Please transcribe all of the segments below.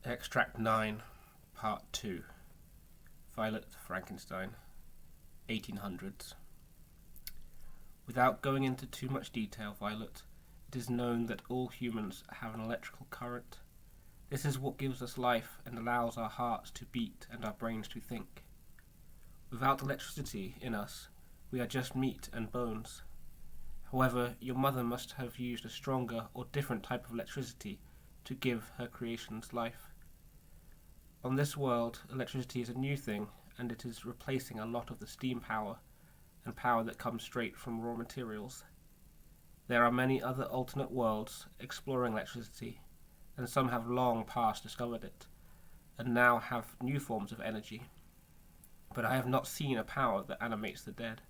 Extract 9, Part 2. Violet Frankenstein, 1800s. Without going into too much detail, Violet, it is known that all humans have an electrical current. This is what gives us life and allows our hearts to beat and our brains to think. Without electricity in us, we are just meat and bones. However, your mother must have used a stronger or different type of electricity to give her creations life. On this world, electricity is a new thing, and it is replacing a lot of the steam power and power that comes straight from raw materials. There are many other alternate worlds exploring electricity, and some have long past discovered it, and now have new forms of energy. But I have not seen a power that animates the dead.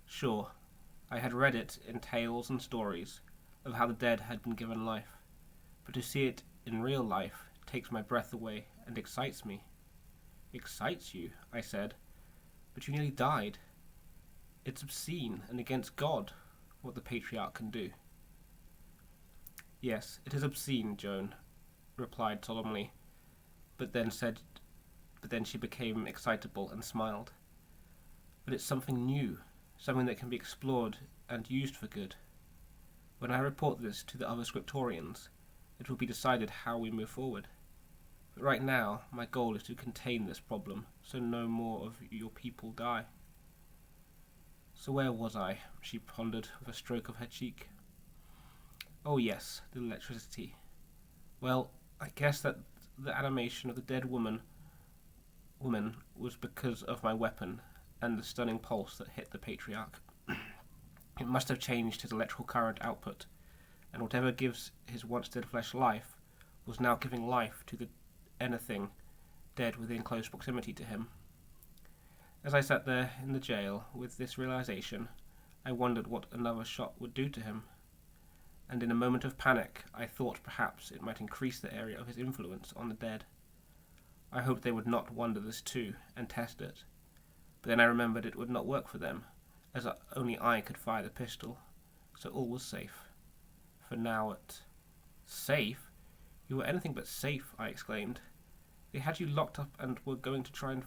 Sure, I had read it in tales and stories of how the dead had been given life, but to see it in real life takes my breath away and excites me. Excites you, I said, but you nearly died. It's obscene and against God what the patriarch can do. Yes, it is obscene, Joan replied solemnly, but then she became excitable and smiled. But it's something new, something that can be explored and used for good. When I report this to the other scriptorians, it will be decided how we move forward. But right now, my goal is to contain this problem, so no more of your people die. So where was I? She pondered with a stroke of her cheek. Oh yes, the electricity. Well, I guess that the animation of the dead woman was because of my weapon and the stunning pulse that hit the patriarch. It must have changed his electrical current output, and whatever gives his once dead flesh life was now giving life to the anything dead within close proximity to him. As I sat there in the jail with this realization, I wondered what another shot would do to him, and in a moment of panic I thought perhaps it might increase the area of his influence on the dead. I hoped they would not wonder this too and test it, but then I remembered it would not work for them, as only I could fire the pistol, so all was safe. For now it... Safe? You were anything but safe, I exclaimed. They had you locked up and were going to try and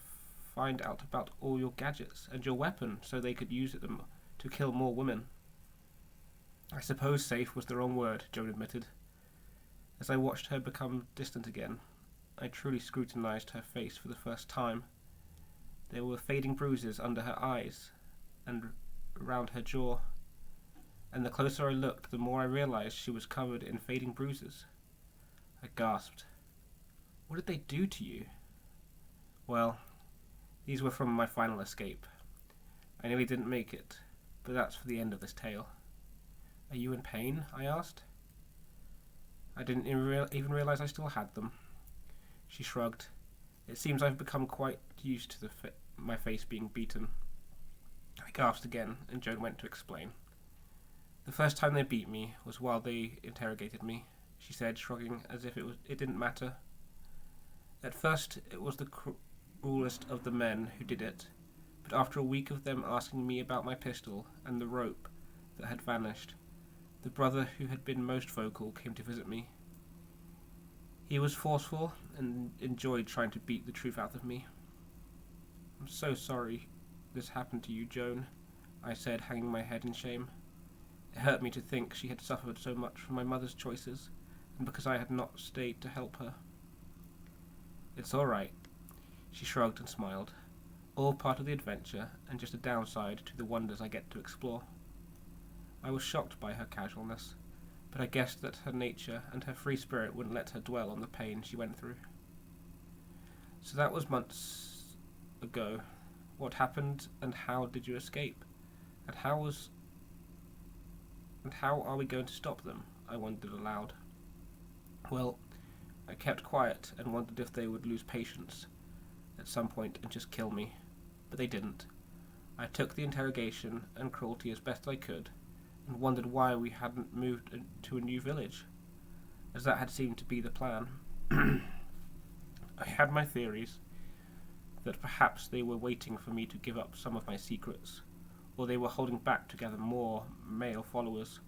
find out about all your gadgets and your weapon so they could use them to kill more women. I suppose safe was the wrong word, Joan admitted. As I watched her become distant again, I truly scrutinized her face for the first time. There were fading bruises under her eyes and around her jaw, and the closer I looked, the more I realized she was covered in fading bruises. I gasped. What did they do to you? Well, these were from my final escape. I nearly didn't make it, but that's for the end of this tale. Are you in pain? I asked. I didn't even realize I still had them. She shrugged. It seems I've become quite used to my face being beaten. I gasped again, and Joan went to explain. The first time they beat me was while they interrogated me, she said, shrugging as if it didn't matter. At first, it was the cruelest of the men who did it, but after a week of them asking me about my pistol and the rope that had vanished, the brother who had been most vocal came to visit me. He was forceful and enjoyed trying to beat the truth out of me. I'm so sorry this happened to you, Joan, I said, hanging my head in shame. It hurt me to think she had suffered so much from my mother's choices, and because I had not stayed to help her. It's all right, she shrugged and smiled. All part of the adventure, and just a downside to the wonders I get to explore. I was shocked by her casualness, but I guessed that her nature and her free spirit wouldn't let her dwell on the pain she went through. So that was months ago. What happened, and how did you escape? And how are we going to stop them? I wondered aloud. Well, I kept quiet and wondered if they would lose patience at some point and just kill me, but they didn't. I took the interrogation and cruelty as best I could, and wondered why we hadn't moved to a new village, as that had seemed to be the plan. I had my theories that perhaps they were waiting for me to give up some of my secrets, or they were holding back to gather more male followers,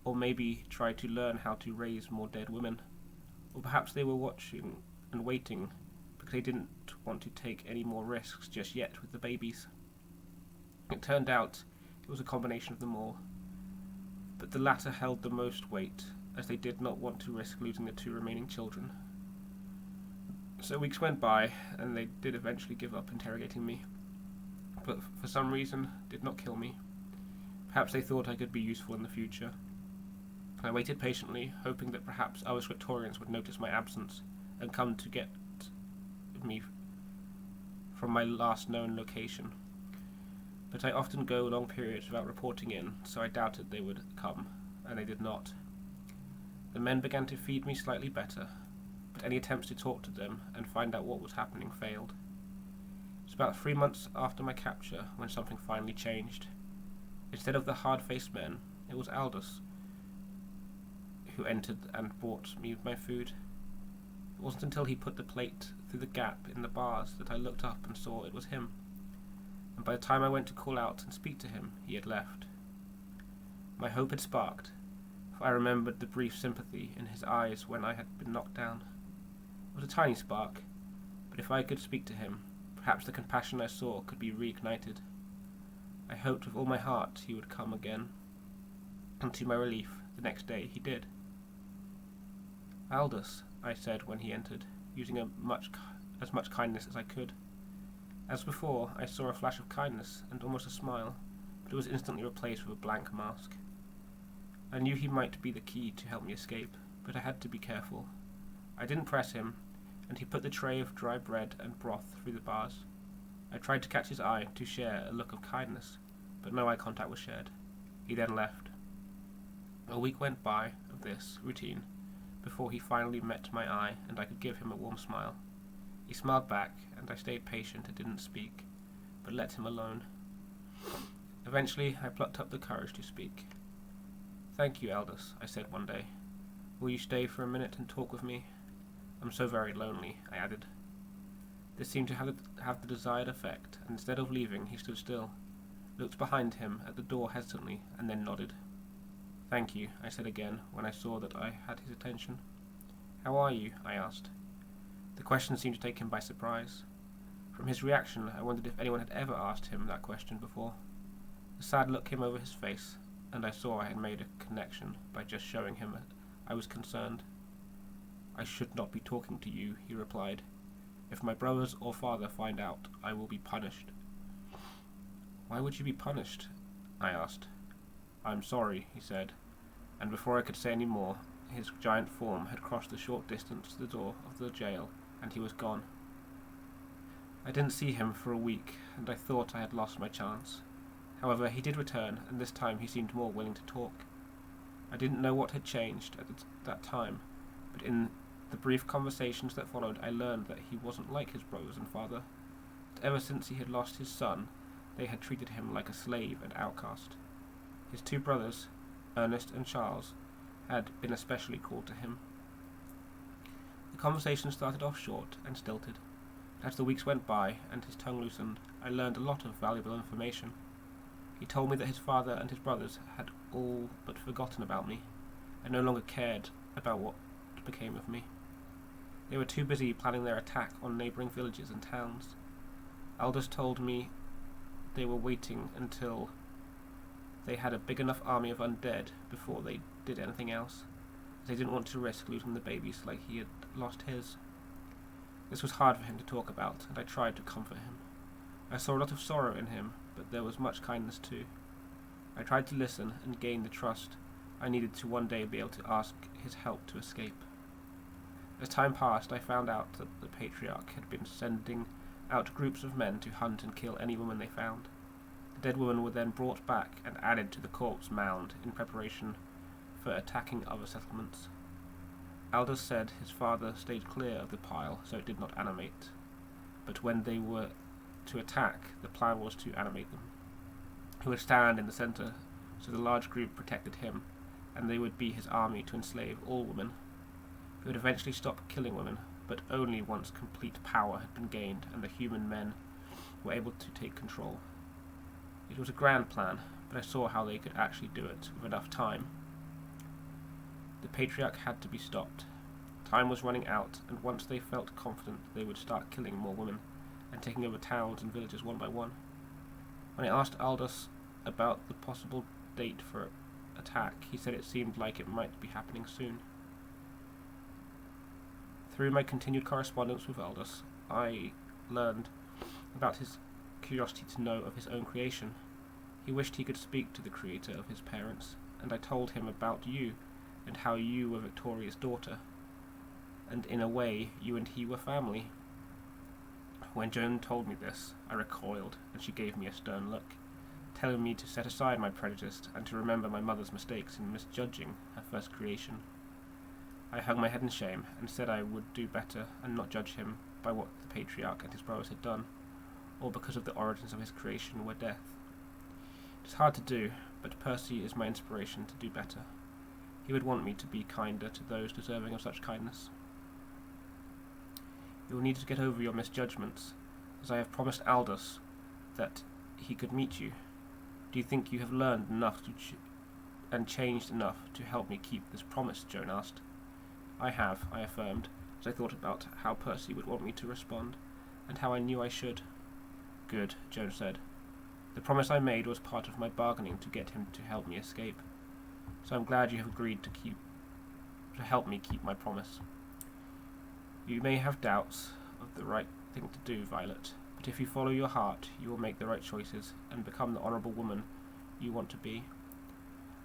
or maybe try to learn how to raise more dead women, Or perhaps they were watching and waiting because they didn't want to take any more risks just yet with the babies. It turned out it was a combination of them all, but the latter held the most weight, as they did not want to risk losing the 2 remaining children. So weeks went by, and they did eventually give up interrogating me, but for some reason did not kill me. Perhaps they thought I could be useful in the future. I waited patiently, hoping that perhaps other scriptorians would notice my absence and come to get me from my last known location. But I often go long periods without reporting in, so I doubted they would come, and they did not. The men began to feed me slightly better, but any attempts to talk to them and find out what was happening failed. It was about 3 months after my capture when something finally changed. Instead of the hard-faced men, it was Aldous who entered and brought me my food. It wasn't until he put the plate through the gap in the bars that I looked up and saw it was him, and by the time I went to call out and speak to him, he had left. My hope had sparked, for I remembered the brief sympathy in his eyes when I had been knocked down. It was a tiny spark, but if I could speak to him, perhaps the compassion I saw could be reignited. I hoped with all my heart he would come again, and to my relief, the next day he did. "Aldous," I said when he entered, using as much kindness as I could. As before, I saw a flash of kindness and almost a smile, but it was instantly replaced with a blank mask. I knew he might be the key to help me escape, but I had to be careful. I didn't press him, and he put the tray of dry bread and broth through the bars. I tried to catch his eye to share a look of kindness, but no eye contact was shared. He then left. A week went by of this routine before he finally met my eye and I could give him a warm smile. He smiled back, and I stayed patient and didn't speak, but let him alone. Eventually, I plucked up the courage to speak. "Thank you, Aldous," I said one day. "Will you stay for a minute and talk with me? I'm so very lonely," I added. This seemed to have the desired effect, and instead of leaving, he stood still, looked behind him at the door hesitantly, and then nodded. "Thank you," I said again, when I saw that I had his attention. "How are you?" I asked. The question seemed to take him by surprise. From his reaction, I wondered if anyone had ever asked him that question before. A sad look came over his face, and I saw I had made a connection by just showing him that I was concerned. "I should not be talking to you," he replied. "If my brothers or father find out, I will be punished." "Why would you be punished?" I asked. "I'm sorry," he said, and before I could say any more, his giant form had crossed the short distance to the door of the jail, and he was gone. I didn't see him for a week, and I thought I had lost my chance. However, he did return, and this time he seemed more willing to talk. I didn't know what had changed at that time, but in the brief conversations that followed, I learned that he wasn't like his brothers and father, that ever since he had lost his son, they had treated him like a slave and outcast. His 2 brothers, Ernest and Charles, had been especially cruel to him. The conversation started off short and stilted, but as the weeks went by and his tongue loosened, I learned a lot of valuable information. He told me that his father and his brothers had all but forgotten about me, and no longer cared about what became of me. They were too busy planning their attack on neighbouring villages and towns. Aldous told me they were waiting until they had a big enough army of undead before they did anything else, as they didn't want to risk losing the babies like he had lost his. This was hard for him to talk about, and I tried to comfort him. I saw a lot of sorrow in him, but there was much kindness too. I tried to listen and gain the trust I needed to one day be able to ask his help to escape. As time passed, I found out that the Patriarch had been sending out groups of men to hunt and kill any woman they found. The dead women were then brought back and added to the corpse mound in preparation for attacking other settlements. Aldous said his father stayed clear of the pile so it did not animate, but when they were to attack, the plan was to animate them. He would stand in the centre, so the large group protected him, and they would be his army to enslave all women. He would eventually stop killing women, but only once complete power had been gained and the human men were able to take control. It was a grand plan, but I saw how they could actually do it with enough time. The Patriarch had to be stopped. Time was running out, and once they felt confident, they would start killing more women and taking over towns and villages one by one. When I asked Aldous about the possible date for attack, he said it seemed like it might be happening soon. Through my continued correspondence with Aldous, I learned about his curiosity to know of his own creation. He wished he could speak to the creator of his parents, and I told him about you and how you were Victoria's daughter, and in a way you and he were family. When Joan told me this, I recoiled, and she gave me a stern look, telling me to set aside my prejudice and to remember my mother's mistakes in misjudging her first creation. I hung my head in shame and said I would do better and not judge him by what the patriarch and his brothers had done, or because of the origins of his creation were death. It is hard to do, but Percy is my inspiration to do better. He would want me to be kinder to those deserving of such kindness. You will need to get over your misjudgments, as I have promised Aldous that he could meet you. Do you think you have learned enough and changed enough to help me keep this promise? Joan asked. I have, I affirmed, as I thought about how Percy would want me to respond, and how I knew I should. Good, Joan said. The promise I made was part of my bargaining to get him to help me escape, so I'm glad you have agreed to help me keep my promise. You may have doubts of the right thing to do, Violet, but if you follow your heart, you will make the right choices and become the honourable woman you want to be.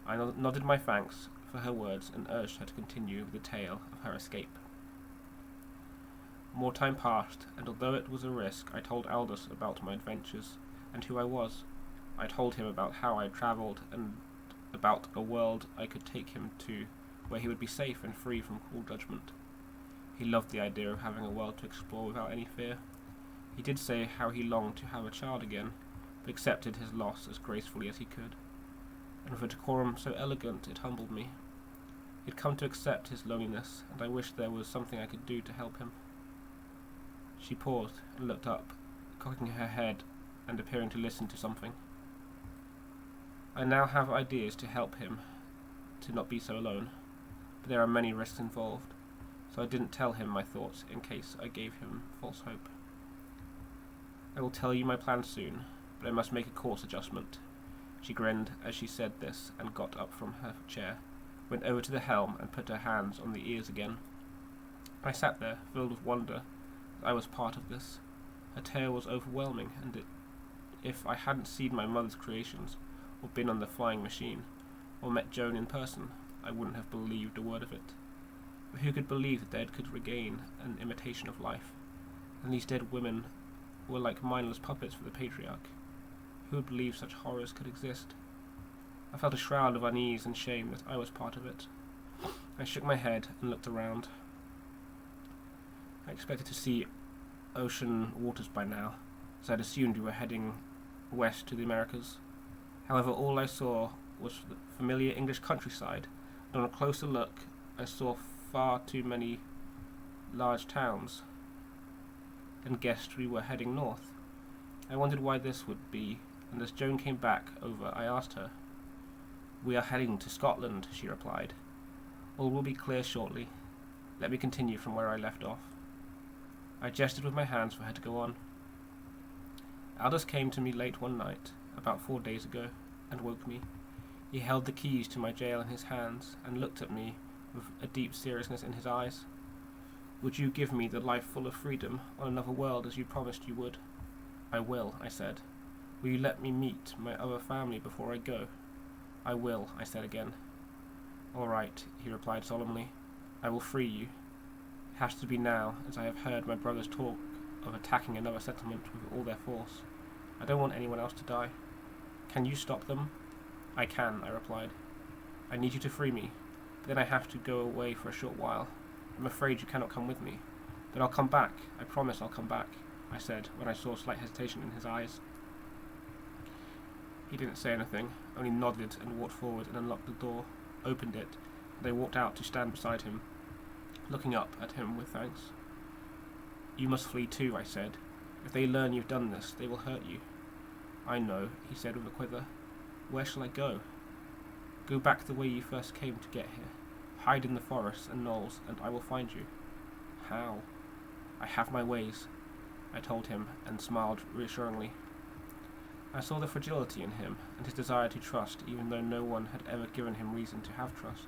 I nodded my thanks for her words and urged her to continue the tale of her escape. More time passed, and although it was a risk, I told Aldous about my adventures and who I was. I told him about how I had travelled and about a world I could take him to where he would be safe and free from cruel judgment. He loved the idea of having a world to explore without any fear. He did say how he longed to have a child again, but accepted his loss as gracefully as he could, and with a decorum so elegant it humbled me. He'd come to accept his loneliness, and I wished there was something I could do to help him. She paused and looked up, cocking her head and appearing to listen to something. I now have ideas to help him to not be so alone, but there are many risks involved, so I didn't tell him my thoughts in case I gave him false hope. I will tell you my plans soon, but I must make a course adjustment. She grinned as she said this and got up from her chair, went over to the helm and put her hands on the ears again. I sat there, filled with wonder that I was part of this. Her tale was overwhelming, and if I hadn't seen my mother's creations, or been on the flying machine, or met Joan in person, I wouldn't have believed a word of it. But who could believe the dead could regain an imitation of life, and these dead women were like mindless puppets for the patriarch? Who would believe such horrors could exist? I felt a shroud of unease and shame that I was part of it. I shook my head and looked around. I expected to see ocean waters by now, as I'd assumed we were heading west to the Americas. However, all I saw was the familiar English countryside, and on a closer look I saw far too many large towns, and guessed we were heading north. I wondered why this would be, and as Joan came back over, I asked her. "We are heading to Scotland," she replied. "All will be clear shortly. Let me continue from where I left off." I gestured with my hands for her to go on. Aldous came to me late one night, about 4 days ago, and woke me. He held the keys to my jail in his hands, and looked at me with a deep seriousness in his eyes. "Would you give me the life full of freedom on another world as you promised you would?" "I will," I said. "Will you let me meet my other family before I go?" "I will," I said again. "All right," he replied solemnly. "I will free you. It has to be now, as I have heard my brothers talk of attacking another settlement with all their force. I don't want anyone else to die. Can you stop them?" "I can," I replied. "I need you to free me, but then I have to go away for a short while. I'm afraid you cannot come with me. But I'll come back. I promise I'll come back," I said, when I saw slight hesitation in his eyes. He didn't say anything, only nodded and walked forward and unlocked the door, opened it, and I walked out to stand beside him, looking up at him with thanks. "You must flee too," I said. "If they learn you've done this, they will hurt you." "I know," he said with a quiver. "Where shall I go?" "Go back the way you first came to get here. Hide in the forests and knolls, and I will find you. How? I have my ways, I told him, and smiled reassuringly. I saw the fragility in him, and his desire to trust, even though no one had ever given him reason to have trust.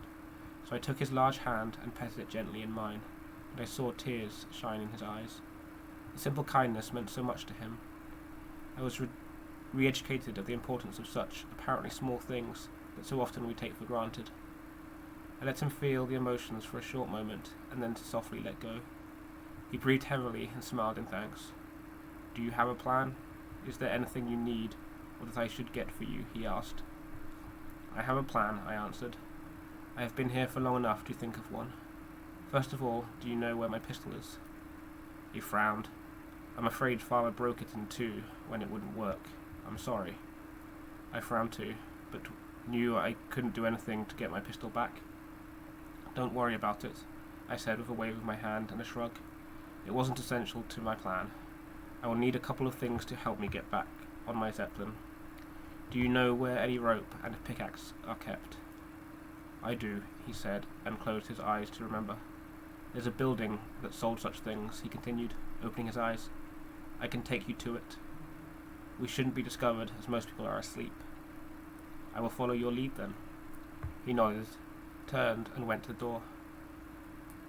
So I took his large hand and petted it gently in mine, and I saw tears shine in his eyes. The simple kindness meant so much to him. I was re-educated of the importance of such apparently small things that so often we take for granted. I let him feel the emotions for a short moment, and then softly let go. He breathed heavily and smiled in thanks. Do you have a plan? Is there anything you need, or that I should get for you? He asked. I have a plan, I answered. I have been here for long enough to think of one. First of all, do you know where my pistol is? He frowned. I'm afraid Father broke it in two when it wouldn't work. I'm sorry. I frowned too, but knew I couldn't do anything to get my pistol back. Don't worry about it, I said with a wave of my hand and a shrug. It wasn't essential to my plan. I will need a couple of things to help me get back on my Zeppelin. Do you know where any rope and a pickaxe are kept? I do, he said, and closed his eyes to remember. There's a building that sold such things, he continued, opening his eyes. I can take you to it. We shouldn't be discovered, as most people are asleep. I will follow your lead, then. He nodded, turned, and went to the door.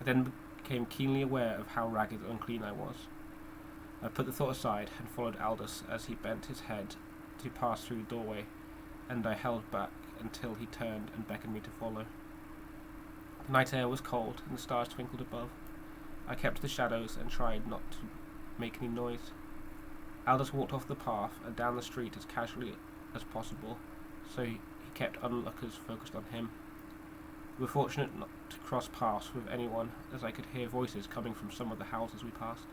I then became keenly aware of how ragged and unclean I was. I put the thought aside and followed Aldous as he bent his head to pass through the doorway, and I held back until he turned and beckoned me to follow. The night air was cold, and the stars twinkled above. I kept to the shadows and tried not to make any noise. Aldous walked off the path and down the street as casually as possible, so he kept onlookers focused on him. We were fortunate not to cross paths with anyone, as I could hear voices coming from some of the houses we passed.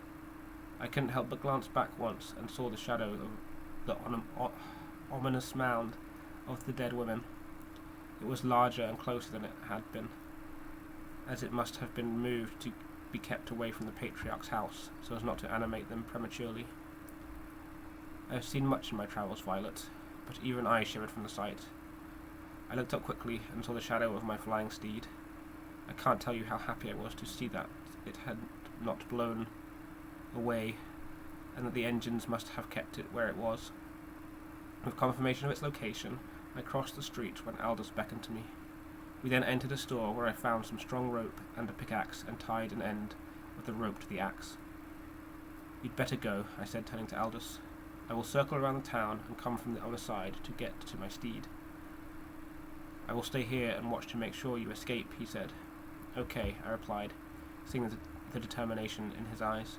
I couldn't help but glance back once and saw the shadow of the ominous mound of the dead women. It was larger and closer than it had been, as it must have been moved to be kept away from the Patriarch's house, so as not to animate them prematurely. I have seen much in my travels, Violet, but even I shivered from the sight. I looked up quickly and saw the shadow of my flying steed. I can't tell you how happy I was to see that it had not blown away, and that the engines must have kept it where it was. With confirmation of its location, I crossed the street when Aldous beckoned to me. We then entered a store where I found some strong rope and a pickaxe and tied an end of the rope to the axe. You'd better go, I said, turning to Aldous. I will circle around the town and come from the other side to get to my steed. I will stay here and watch to make sure you escape, he said. Okay, I replied, seeing the determination in his eyes.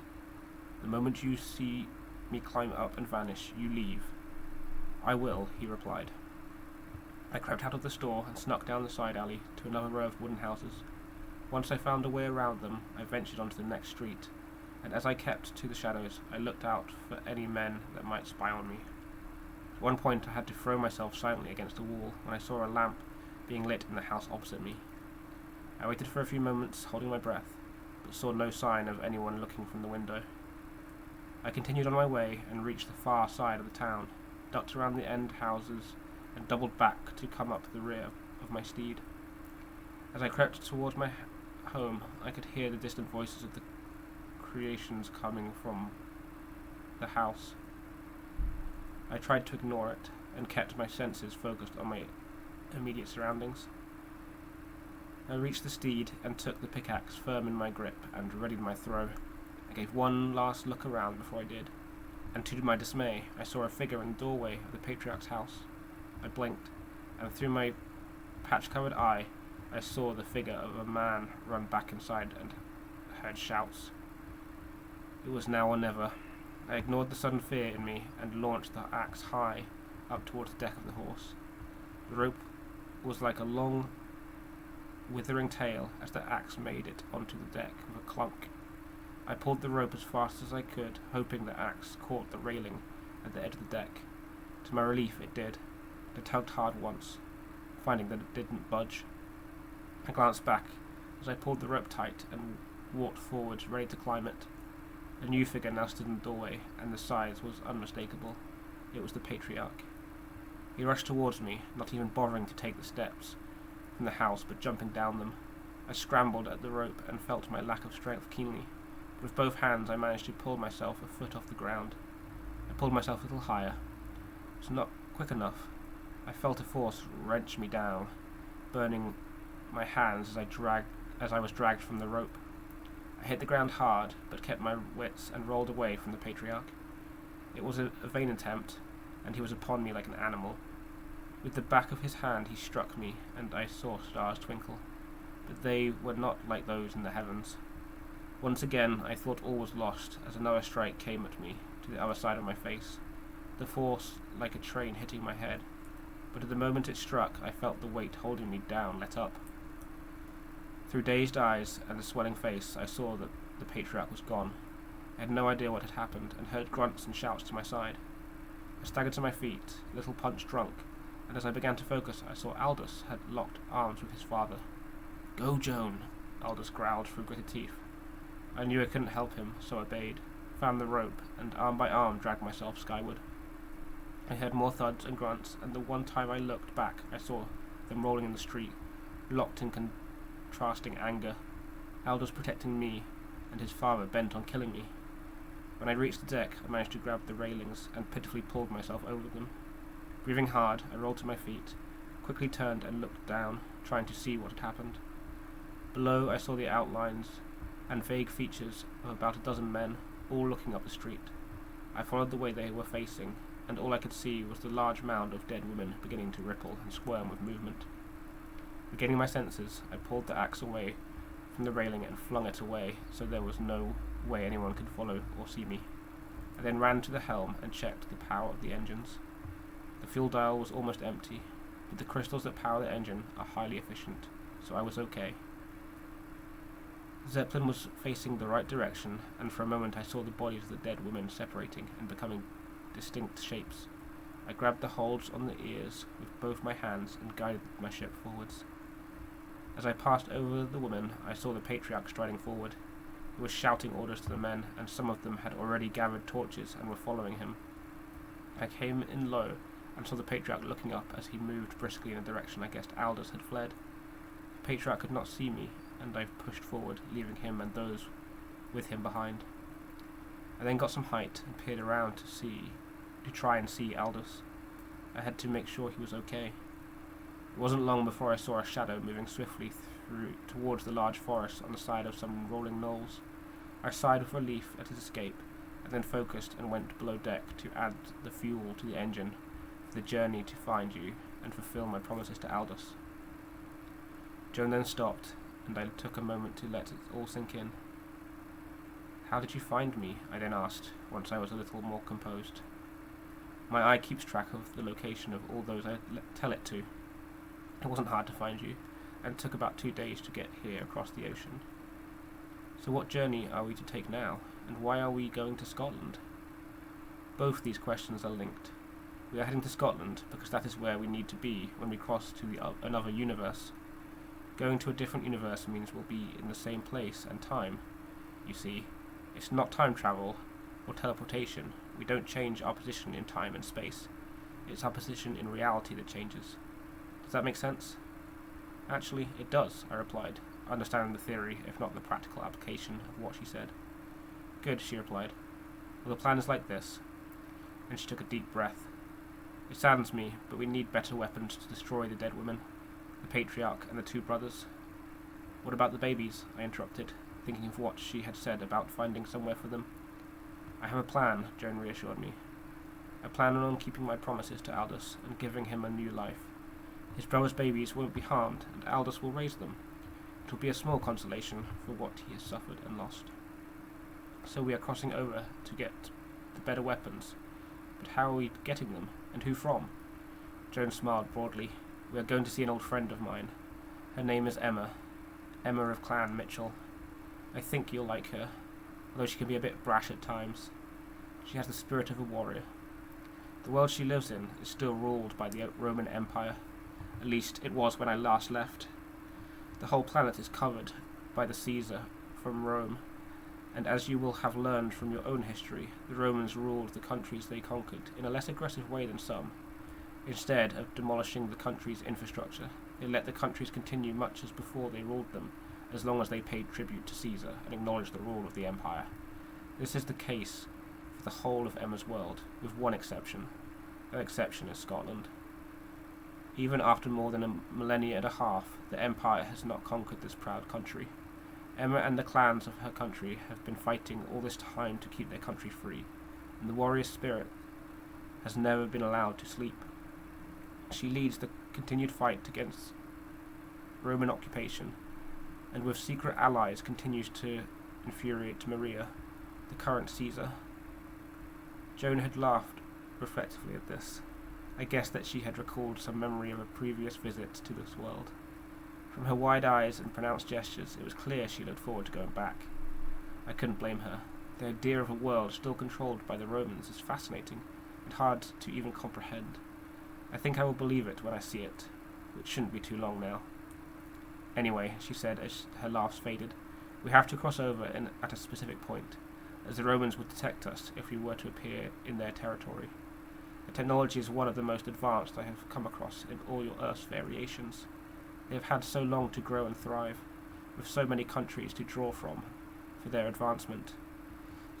The moment you see me climb up and vanish, you leave. I will, he replied. I crept out of the store and snuck down the side alley to another row of wooden houses. Once I found a way around them, I ventured onto the next street, and as I kept to the shadows, I looked out for any men that might spy on me. At one point, I had to throw myself silently against a wall when I saw a lamp being lit in the house opposite me. I waited for a few moments, holding my breath, but saw no sign of anyone looking from the window. I continued on my way and reached the far side of the town, ducked around the end houses, and doubled back to come up the rear of my steed. As I crept towards my home, I could hear the distant voices of the creations coming from the house. I tried to ignore it, and kept my senses focused on my immediate surroundings. I reached the steed and took the pickaxe firm in my grip and readied my throw. I gave one last look around before I did, and to my dismay, I saw a figure in the doorway of the Patriarch's house. I blinked, and through my patch-covered eye, I saw the figure of a man run back inside and heard shouts. It was now or never. I ignored the sudden fear in me and launched the axe high up towards the deck of the horse. The rope was like a long, withering tail as the axe made it onto the deck with a clunk. I pulled the rope as fast as I could, hoping the axe caught the railing at the edge of the deck. To my relief, it did. I tugged hard once, finding that it didn't budge. I glanced back as I pulled the rope tight and walked forward, ready to climb it. A new figure now stood in the doorway, and the size was unmistakable. It was the Patriarch. He rushed towards me, not even bothering to take the steps from the house, but jumping down them. I scrambled at the rope and felt my lack of strength keenly. With both hands I managed to pull myself a foot off the ground. I pulled myself a little higher. It was not quick enough. I felt a force wrench me down, burning my hands as I was dragged from the rope. I hit the ground hard, but kept my wits and rolled away from the patriarch. It was a vain attempt, and he was upon me like an animal. With the back of his hand he struck me, and I saw stars twinkle, but they were not like those in the heavens. Once again I thought all was lost, as another strike came at me, to the other side of my face, the force like a train hitting my head. But at the moment it struck, I felt the weight holding me down let up. Through dazed eyes and a swelling face, I saw that the patriarch was gone. I had no idea what had happened, and heard grunts and shouts to my side. I staggered to my feet, a little punch drunk, and as I began to focus, I saw Aldous had locked arms with his father. "Go, Joan," Aldous growled through gritted teeth. I knew I couldn't help him, so obeyed, found the rope, and arm by arm dragged myself skyward. I heard more thuds and grunts, and the one time I looked back, I saw them rolling in the street, locked in contrasting anger, Aldous protecting me, and his father bent on killing me. When I reached the deck, I managed to grab the railings and pitifully pulled myself over them. Breathing hard, I rolled to my feet, quickly turned and looked down, trying to see what had happened. Below, I saw the outlines and vague features of about a dozen men, all looking up the street. I followed the way they were facing, and all I could see was the large mound of dead women beginning to ripple and squirm with movement. Regaining my senses, I pulled the axe away from the railing and flung it away, so there was no way anyone could follow or see me. I then ran to the helm and checked the power of the engines. The fuel dial was almost empty, but the crystals that power the engine are highly efficient, so I was okay. Zeppelin was facing the right direction, and for a moment I saw the bodies of the dead women separating and becoming distinct shapes. I grabbed the holds on the ears with both my hands and guided my ship forwards. As I passed over the women, I saw the patriarch striding forward. He was shouting orders to the men, and some of them had already gathered torches and were following him. I came in low and saw the patriarch looking up as he moved briskly in a direction I guessed Aldous had fled. The patriarch could not see me, and I pushed forward, leaving him and those with him behind. I then got some height and peered around to try and see Aldous. I had to make sure he was okay. It wasn't long before I saw a shadow moving swiftly towards the large forest on the side of some rolling knolls. I sighed with relief at his escape, and then focused and went below deck to add the fuel to the engine for the journey to find you and fulfill my promises to Aldous. Joan then stopped, and I took a moment to let it all sink in. "How did you find me?" I then asked, once I was a little more composed. "My eye keeps track of the location of all those I tell it to. It wasn't hard to find you, and it took about 2 days to get here across the ocean." "So what journey are we to take now, and why are we going to Scotland?" Both these questions are linked. We are heading to Scotland because that is where we need to be when we cross to another universe. Going to a different universe means we'll be in the same place and time. You see, it's not time travel or teleportation. We don't change our position in time and space. It's our position in reality that changes. Does that make sense? "Actually, it does," I replied, understanding the theory, if not the practical application of what she said. "Good," she replied. "Well, the plan is like this," and she took a deep breath. "It saddens me, but we need better weapons to destroy the dead women, the patriarch and the 2 brothers." "What about the babies?" I interrupted, thinking of what she had said about finding somewhere for them. "I have a plan," Joan reassured me. "I plan on keeping my promises to Aldous and giving him a new life. His brother's babies won't be harmed, and Aldous will raise them. It will be a small consolation for what he has suffered and lost. So we are crossing over to get the better weapons. But how are we getting them, and who from?" Joan smiled broadly. "We are going to see an old friend of mine. Her name is Emma of Clan Mitchell. I think you'll like her, although she can be a bit brash at times. She has the spirit of a warrior. The world she lives in is still ruled by the Roman Empire. At least it was when I last left. The whole planet is covered by the Caesar from Rome, and as you will have learned from your own history, the Romans ruled the countries they conquered in a less aggressive way than some. Instead of demolishing the country's infrastructure, they let the countries continue much as before they ruled them, as long as they paid tribute to Caesar and acknowledged the rule of the empire. This is the case for the whole of Emma's world, with one exception. That exception is Scotland. Even after more than a millennia and a half, the empire has not conquered this proud country. Emma and the clans of her country have been fighting all this time to keep their country free, and the warrior spirit has never been allowed to sleep. She leads the continued fight against Roman occupation, and with secret allies continues to infuriate Maria, the current Caesar. Joan had laughed reflectively at this. I guessed that she had recalled some memory of a previous visit to this world. From her wide eyes and pronounced gestures, it was clear she looked forward to going back. I couldn't blame her. The idea of a world still controlled by the Romans is fascinating and hard to even comprehend. I think I will believe it when I see it, which shouldn't be too long now. Anyway, she said as her laughs faded, we have to cross over at a specific point, as the Romans would detect us if we were to appear in their territory. The technology is one of the most advanced I have come across in all your Earth's variations. They have had so long to grow and thrive, with so many countries to draw from for their advancement.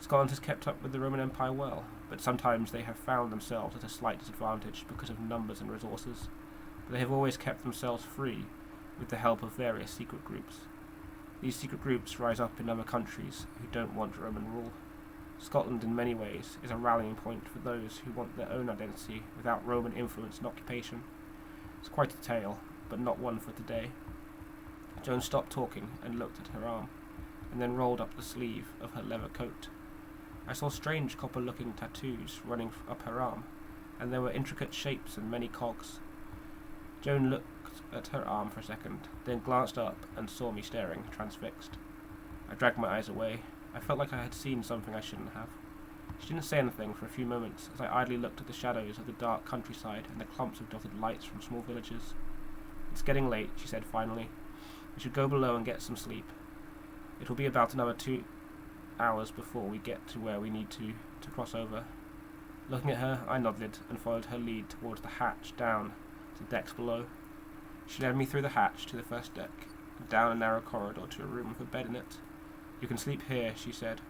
Scotland has kept up with the Roman Empire well, but sometimes they have found themselves at a slight disadvantage because of numbers and resources, but they have always kept themselves free with the help of various secret groups. These secret groups rise up in other countries who don't want Roman rule. Scotland, in many ways, is a rallying point for those who want their own identity without Roman influence and occupation. It's quite a tale, but not one for today. Joan stopped talking and looked at her arm, and then rolled up the sleeve of her leather coat. I saw strange copper-looking tattoos running up her arm, and there were intricate shapes and many cogs. Joan looked at her arm for a second, then glanced up and saw me staring, transfixed. I dragged my eyes away. I felt like I had seen something I shouldn't have. She didn't say anything for a few moments as I idly looked at the shadows of the dark countryside and the clumps of dotted lights from small villages. It's getting late, she said finally. We should go below and get some sleep. It will be about another 2 hours before we get to where we need to cross over. Looking at her, I nodded and followed her lead towards the hatch down to the decks below. She led me through the hatch to the first deck, and down a narrow corridor to a room with a bed in it. You can sleep here, she said.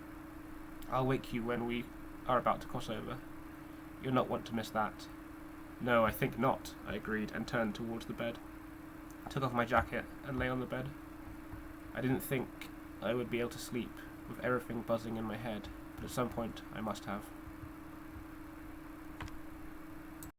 I'll wake you when we are about to cross over. You'll not want to miss that. No, I think not, I agreed and turned towards the bed. I took off my jacket and lay on the bed. I didn't think I would be able to sleep with everything buzzing in my head, but at some point I must have.